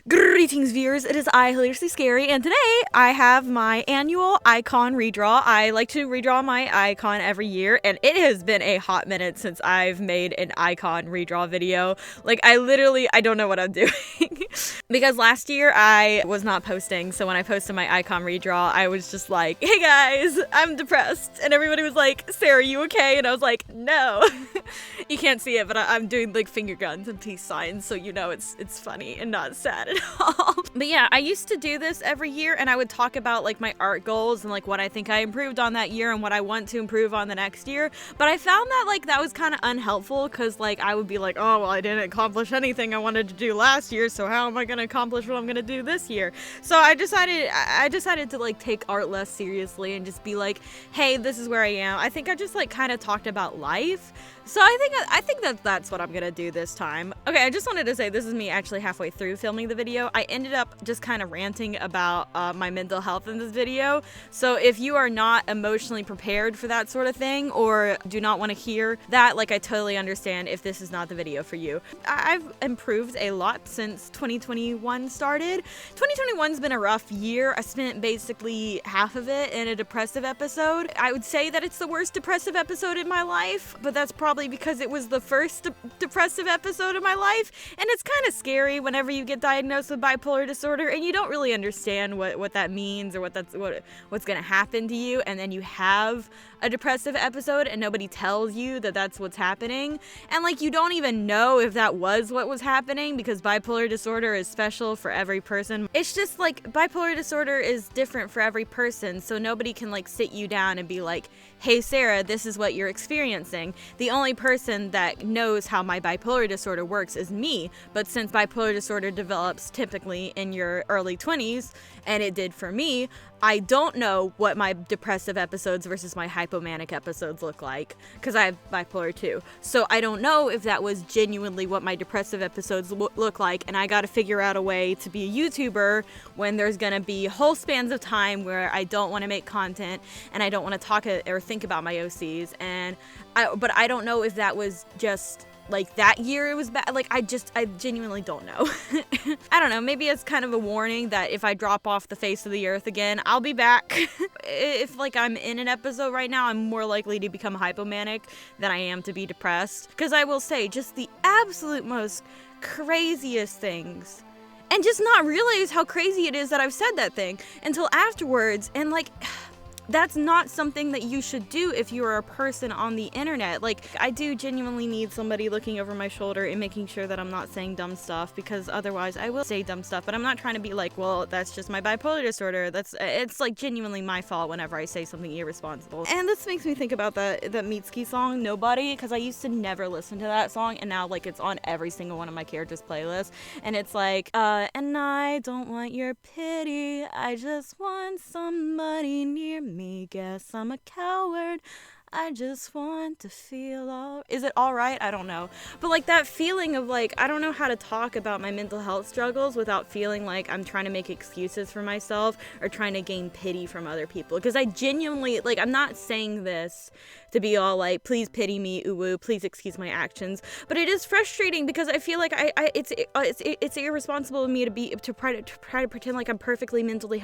Greetings, viewers. It is I, Hilariously Scary, and today I have my annual icon redraw. I like to redraw my icon every year, and it has been a hot minute since I've made an icon redraw video. Like, I don't know what I'm doing. Because last year I was not posting, so when I posted my icon redraw, I was just like, hey guys, I'm depressed. And everybody was like, Sarah, you okay? And I was like, no. You can't see it, but I'm doing like finger guns and peace signs, so you know it's funny and not sad at all. But yeah, I used to do this every year, and I would talk about like my art goals and like what I think I improved on that year and what I want to improve on the next year. But I found that like that was kind of unhelpful, because like I would be like, oh well, I didn't accomplish anything I wanted to do last year, so how am I gonna accomplish what I'm gonna do this year? So I decided to like take art less seriously and just be like, hey, this is where I am. I think I just like kind of talked about life. So I think that's what I'm gonna do this time. Okay, I just wanted to say this is me actually halfway through filming the video. I ended up just kind of ranting about my mental health in this video. So if you are not emotionally prepared for that sort of thing, or do not want to hear that, like, I totally understand if this is not the video for you. I've improved a lot since 2021 started. 2021's been a rough year. I spent basically half of it in a depressive episode. I would say that it's the worst depressive episode in my life, but that's probably because it was the first depressive episode of my life, and it's kind of scary whenever you get diagnosed with bipolar disorder and you don't really understand what that means or what's gonna happen to you, and then you have a depressive episode and nobody tells you that that's what's happening, and like you don't even know if that was what was happening, because bipolar disorder is special for every person. It's just like bipolar disorder is different for every person, so nobody can like sit you down and be like, hey Sarah, this is what you're experiencing. The only person that knows how my bipolar disorder works is me, but since bipolar disorder develops typically in your early 20s, and it did for me, I don't know what my depressive episodes versus my hypomanic episodes look like, because I have bipolar too. So I don't know if that was genuinely what my depressive episodes look like, and I gotta figure out a way to be a YouTuber when there's gonna be whole spans of time where I don't want to make content and I don't want to talk or think about my OCs, but I don't know if that was just like that year it was bad. Like I genuinely don't know. I don't know, maybe it's kind of a warning that if I drop off the face of the earth again, I'll be back. If like I'm in an episode right now, I'm more likely to become hypomanic than I am to be depressed, because I will say just the absolute most craziest things and just not realize how crazy it is that I've said that thing until afterwards, and like that's not something that you should do if you are a person on the internet. Like, I do genuinely need somebody looking over my shoulder and making sure that I'm not saying dumb stuff, because otherwise I will say dumb stuff, but I'm not trying to be like, well, that's just my bipolar disorder. It's like genuinely my fault whenever I say something irresponsible. And this makes me think about that 𝘞𝘩𝘢𝘷𝘦𝘳𝘴𝘦𝘦𝘳𝘢 song, Nobody, because I used to never listen to that song, and now like it's on every single one of my characters' playlists, and it's like, and I don't want your pity, I just want somebody near me. Guess I'm a coward, I just want to feel is it all right? I don't know. But like that feeling of like, I don't know how to talk about my mental health struggles without feeling like I'm trying to make excuses for myself or trying to gain pity from other people. Because I genuinely, like, I'm not saying this to be all like, please pity me, ooh, please excuse my actions. But it is frustrating because I feel like it's irresponsible of me to try to pretend like I'm perfectly mentally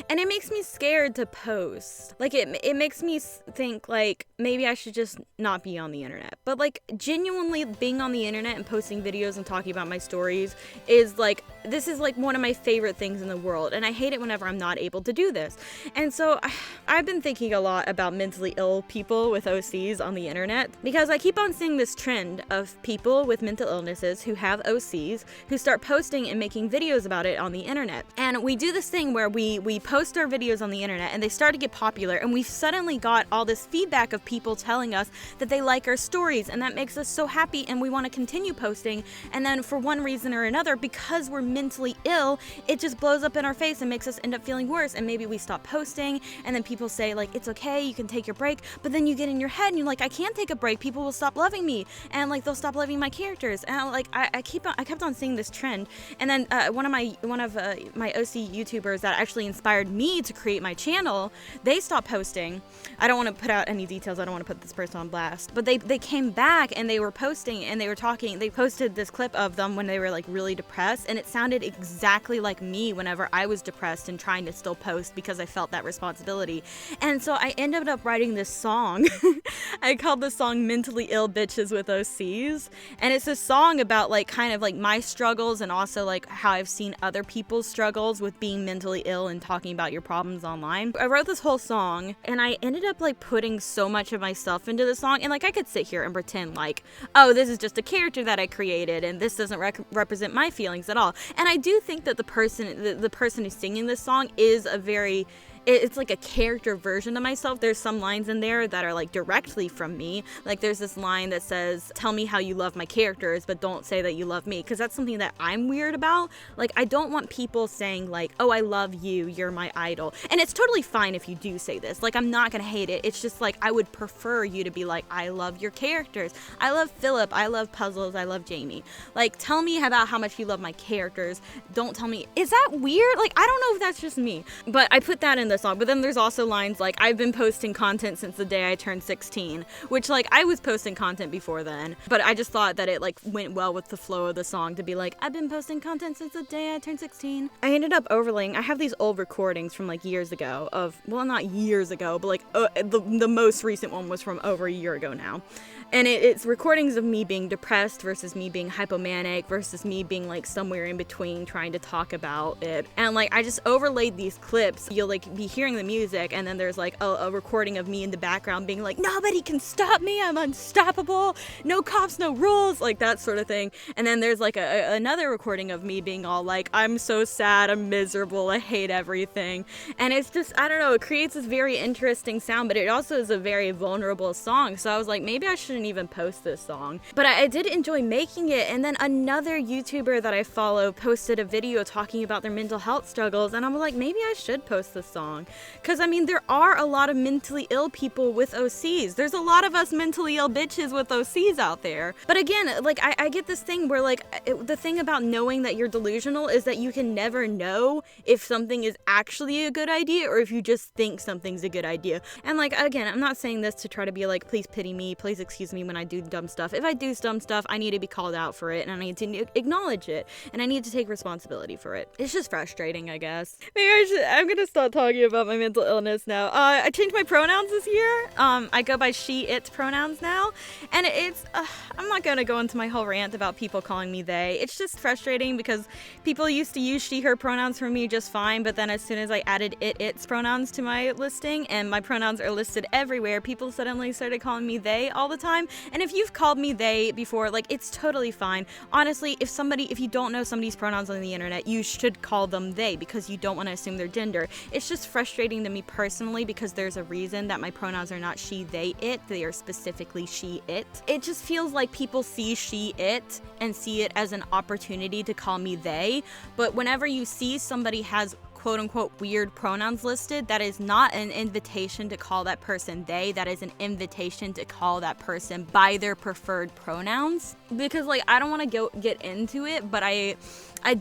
and it makes me scared to post. Like it makes me think like maybe I should just not be on the internet. But like genuinely being on the internet and posting videos and talking about my stories is like, this is like one of my favorite things in the world, and I hate it whenever I'm not able to do this. And so I've been thinking a lot about mentally ill people with OCs on the internet, because I keep on seeing this trend of people with mental illnesses who have OCs who start posting and making videos about it on the internet. And we do this thing where we post our videos on the internet and they start to get popular, and we've suddenly got all this feedback of people telling us that they like our stories, and that makes us so happy and we want to continue posting. And then for one reason or another, because we're mentally ill, it just blows up in our face and makes us end up feeling worse, and maybe we stop posting, and then people say like, it's okay, you can take your break, but but then you get in your head and you're like, I can't take a break, people will stop loving me, and like they'll stop loving my characters. And like I kept on seeing this trend. And then one of my OC YouTubers that actually inspired me to create my channel, they stopped posting. I don't want to put out any details, I don't want to put this person on blast, but they came back and they were posting and they were talking. They posted this clip of them when they were like really depressed, and it sounded exactly like me whenever I was depressed and trying to still post because I felt that responsibility. And so I ended up writing this song. I called the song Mentally Ill Bitches with OCs, and it's a song about like kind of like my struggles and also like how I've seen other people's struggles with being mentally ill and talking about your problems online. I wrote this whole song and I ended up like putting so much of myself into the song, and like I could sit here and pretend like, oh, this is just a character that I created and this doesn't represent my feelings at all. And I do think that the person who's singing this song is it's like a character version of myself. There's some lines in there that are like directly from me. Like there's this line that says, tell me how you love my characters, but don't say that you love me. Because that's something that I'm weird about. Like I don't want people saying like, oh, I love you, you're my idol. And it's totally fine if you do say this. Like I'm not gonna hate it. It's just like I would prefer you to be like, I love your characters. I love Philip, I love puzzles, I love Jamie. Like tell me about how much you love my characters. Don't tell me, is that weird? Like I don't know if that's just me. But I put that in the song. But then there's also lines like, I've been posting content since the day I turned 16, which like I was posting content before then, but I just thought that it like went well with the flow of the song to be like, I've been posting content since the day I turned 16. I ended up overlaying, I have these old recordings from like years ago of, well, not years ago, but like the most recent one was from over a year ago now. And it's recordings of me being depressed versus me being hypomanic versus me being like somewhere in between trying to talk about it. And like I just overlaid these clips. You'll like be hearing the music and then there's like a recording of me in the background being like, nobody can stop me, I'm unstoppable, no cops, no rules, like that sort of thing. And then there's like another recording of me being all like, I'm so sad, I'm miserable, I hate everything. And it's just, I don't know, it creates this very interesting sound, but it also is a very vulnerable song. So I was like, maybe I shouldn't even post this song. But I did enjoy making it. And then another YouTuber that I follow posted a video talking about their mental health struggles, and I'm like, maybe I should post this song. Because I mean, there are a lot of mentally ill people with OCs. There's a lot of us mentally ill bitches with OCs out there. But again, like I get this thing where like the thing about knowing that you're delusional is that you can never know if something is actually a good idea or if you just think something's a good idea. And like, again, I'm not saying this to try to be like, please pity me, please excuse me when I do dumb stuff. If I do dumb stuff, I need to be called out for it and I need to acknowledge it and I need to take responsibility for it. It's just frustrating, I guess. Maybe I'm gonna stop talking about my mental illness now. I changed my pronouns this year. I go by she, it pronouns now, and it's I'm not gonna go into my whole rant about people calling me they. It's just frustrating because people used to use she, her pronouns for me just fine, but then as soon as I added its pronouns to my listing and my pronouns are listed everywhere, people suddenly started calling me they all the time. And if you've called me they before, like, it's totally fine. Honestly, if you don't know somebody's pronouns on the internet, you should call them they because you don't want to assume their gender. It's just frustrating to me personally because there's a reason that my pronouns are not she, they, it. They are specifically she, it. It just feels like people see she, it and see it as an opportunity to call me they. But whenever you see somebody has quote-unquote weird pronouns listed, that is not an invitation to call that person they. That is an invitation to call that person by their preferred pronouns. Because like, I don't want to get into it, but I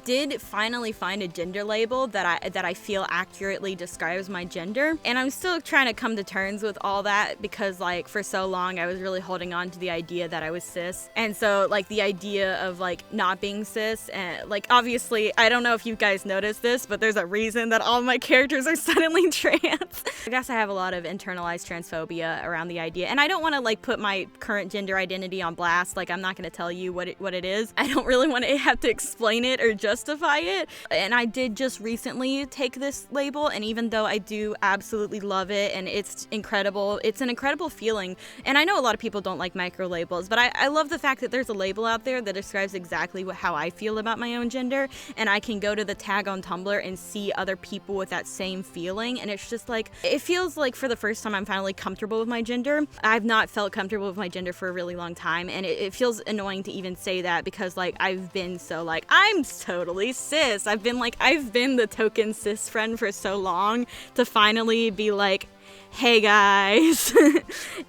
did finally find a gender label that I feel accurately describes my gender, and I'm still trying to come to terms with all that because like for so long I was really holding on to the idea that I was cis, and so like the idea of like not being cis, and like obviously I don't know if you guys noticed this, but there's a reason that all my characters are suddenly trans. I guess I have a lot of internalized transphobia around the idea, and I don't want to like put my current gender identity on blast. Like I'm not going to tell you what it is. I don't really want to have to explain it or justify it. And I did just recently take this label, and even though I do absolutely love it and it's incredible, it's an incredible feeling. And I know a lot of people don't like micro labels, but I love the fact that there's a label out there that describes exactly how I feel about my own gender, and I can go to the tag on Tumblr and see other people with that same feeling, and it's just like, it feels like for the first time I'm finally comfortable with my gender. I've not felt comfortable with my gender for a really long time, and it feels annoying to even say that because like I've been so like, I'm totally cis. I've been the token cis friend for so long to finally be like, Hey guys.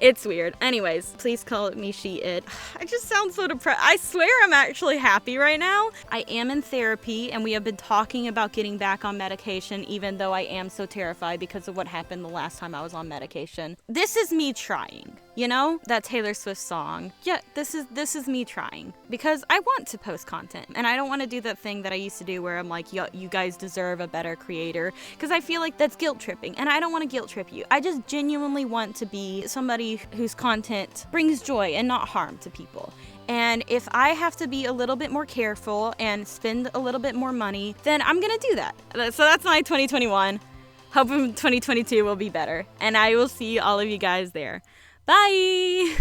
It's weird. Anyways, please call me 𝘞𝘩𝘦𝘬𝘦. I just sound so depressed. I swear I'm actually happy right now. I am in therapy and we have been talking about getting back on medication, even though I am so terrified because of what happened the last time I was on medication. This is me trying, you know? That Taylor Swift song. Yeah, this is me trying because I want to post content and I don't want to do that thing that I used to do where I'm like, you guys deserve a better creator, because I feel like that's guilt tripping and I don't want to guilt trip you. I just genuinely want to be somebody whose content brings joy and not harm to people. And if I have to be a little bit more careful and spend a little bit more money, then I'm gonna do that. So that's my 2021. Hoping 2022 will be better. And I will see all of you guys there. Bye!